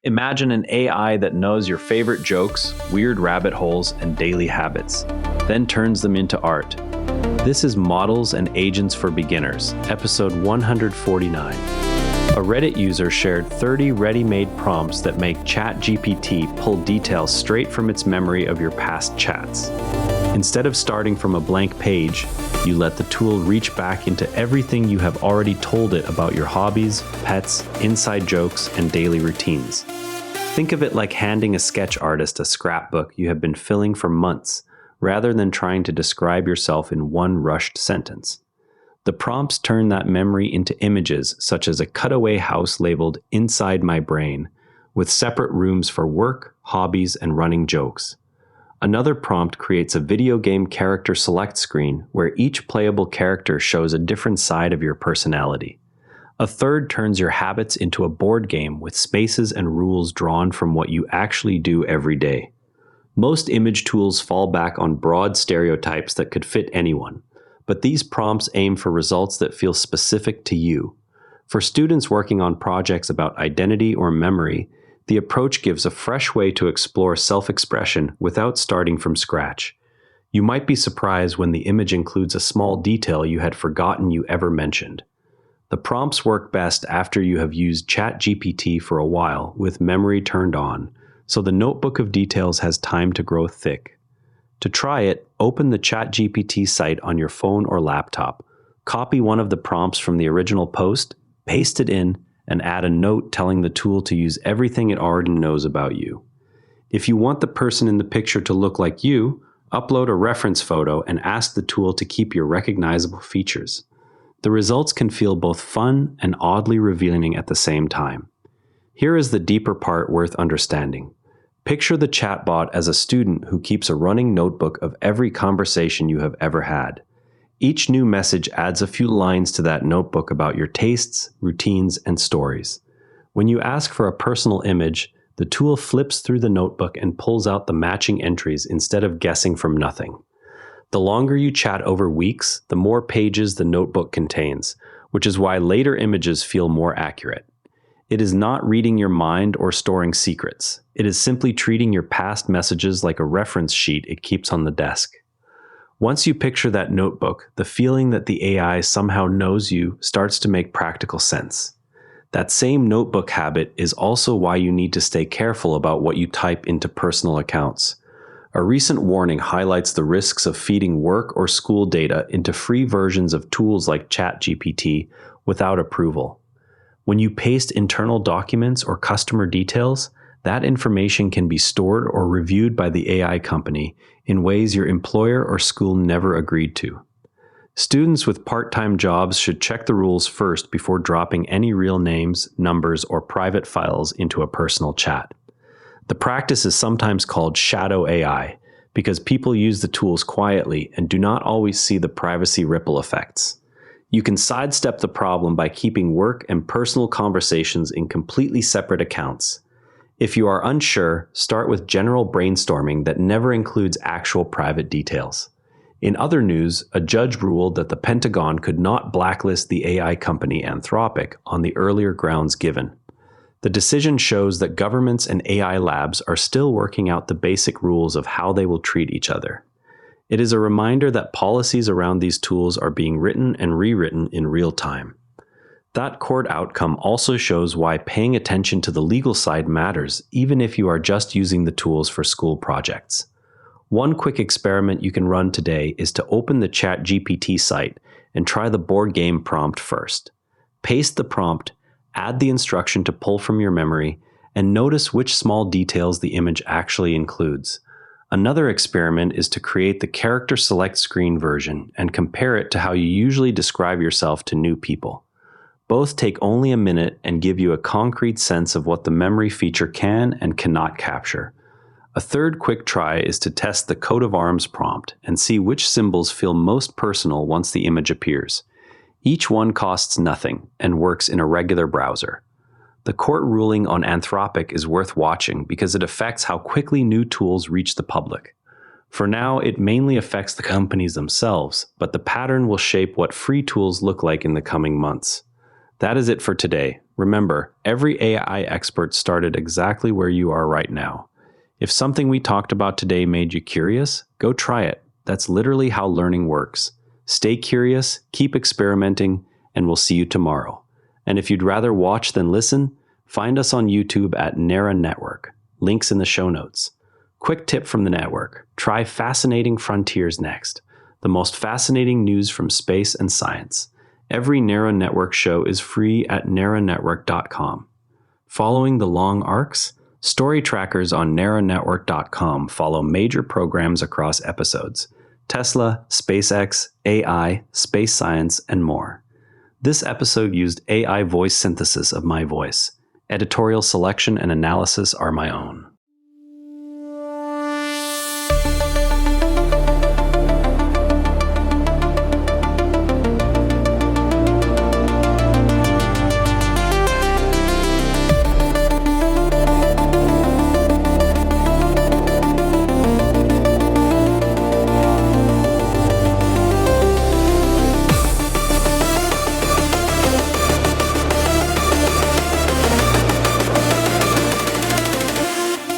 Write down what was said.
Imagine an AI that knows your favorite jokes, weird rabbit holes, and daily habits, then turns them into art. This is Models and Agents for Beginners, episode 149. A Reddit user shared 30 ready-made prompts that make ChatGPT pull details straight from its memory of your past chats. Instead of starting from a blank page, you let the tool reach back into everything you have already told it about your hobbies, pets, inside jokes, and daily routines. Think of it like handing a sketch artist a scrapbook you have been filling for months, rather than trying to describe yourself in one rushed sentence. The prompts turn that memory into images, such as a cutaway house labeled "Inside My Brain," with separate rooms for work, hobbies, and running jokes. Another prompt creates a video game character select screen where each playable character shows a different side of your personality. A third turns your habits into a board game with spaces and rules drawn from what you actually do every day. Most image tools fall back on broad stereotypes that could fit anyone, but these prompts aim for results that feel specific to you. For students working on projects about identity or memory, the approach gives a fresh way to explore self-expression without starting from scratch. You might be surprised when the image includes a small detail you had forgotten you ever mentioned. The prompts work best after you have used ChatGPT for a while with memory turned on, so the notebook of details has time to grow thick. To try it, open the ChatGPT site on your phone or laptop, copy one of the prompts from the original post, paste it in, and add a note telling the tool to use everything it already knows about you. If you want the person in the picture to look like you, upload a reference photo and ask the tool to keep your recognizable features. The results can feel both fun and oddly revealing at the same time. Here is the deeper part worth understanding. Picture the chatbot as a student who keeps a running notebook of every conversation you have ever had. Each new message adds a few lines to that notebook about your tastes, routines, and stories. When you ask for a personal image, the tool flips through the notebook and pulls out the matching entries instead of guessing from nothing. The longer you chat over weeks, the more pages the notebook contains, which is why later images feel more accurate. It is not reading your mind or storing secrets. It is simply treating your past messages like a reference sheet it keeps on the desk. Once you picture that notebook, the feeling that the AI somehow knows you starts to make practical sense. That same notebook habit is also why you need to stay careful about what you type into personal accounts. A recent warning highlights the risks of feeding work or school data into free versions of tools like ChatGPT without approval. When you paste internal documents or customer details, that information can be stored or reviewed by the AI company in ways your employer or school never agreed to. Students with part-time jobs should check the rules first before dropping any real names, numbers, or private files into a personal chat. The practice is sometimes called shadow AI because people use the tools quietly and do not always see the privacy ripple effects. You can sidestep the problem by keeping work and personal conversations in completely separate accounts. If you are unsure, start with general brainstorming that never includes actual private details. In other news, a judge ruled that the Pentagon could not blacklist the AI company Anthropic on the earlier grounds given. The decision shows that governments and AI labs are still working out the basic rules of how they will treat each other. It is a reminder that policies around these tools are being written and rewritten in real time. That court outcome also shows why paying attention to the legal side matters, even if you are just using the tools for school projects. One quick experiment you can run today is to open the ChatGPT site and try the board game prompt first. Paste the prompt, add the instruction to pull from your memory, and notice which small details the image actually includes. Another experiment is to create the character select screen version and compare it to how you usually describe yourself to new people. Both take only a minute and give you a concrete sense of what the memory feature can and cannot capture. A third quick try is to test the coat of arms prompt and see which symbols feel most personal once the image appears. Each one costs nothing and works in a regular browser. The court ruling on Anthropic is worth watching because it affects how quickly new tools reach the public. For now, it mainly affects the companies themselves, but the pattern will shape what free tools look like in the coming months. That is it for today. Remember, every AI expert started exactly where you are right now. If something we talked about today made you curious, go try it. That's literally how learning works. Stay curious, keep experimenting, and we'll see you tomorrow. And if you'd rather watch than listen, find us on YouTube at Nera Network. Links in the show notes. Quick tip from the network. Try Fascinating Frontiers next. The most fascinating news from space and science. Every Nera Network show is free at neranetwork.com. Following the long arcs, story trackers on neranetwork.com follow major programs across episodes: Tesla, SpaceX, AI, space science, and more. This episode used AI voice synthesis of my voice. Editorial selection and analysis are my own.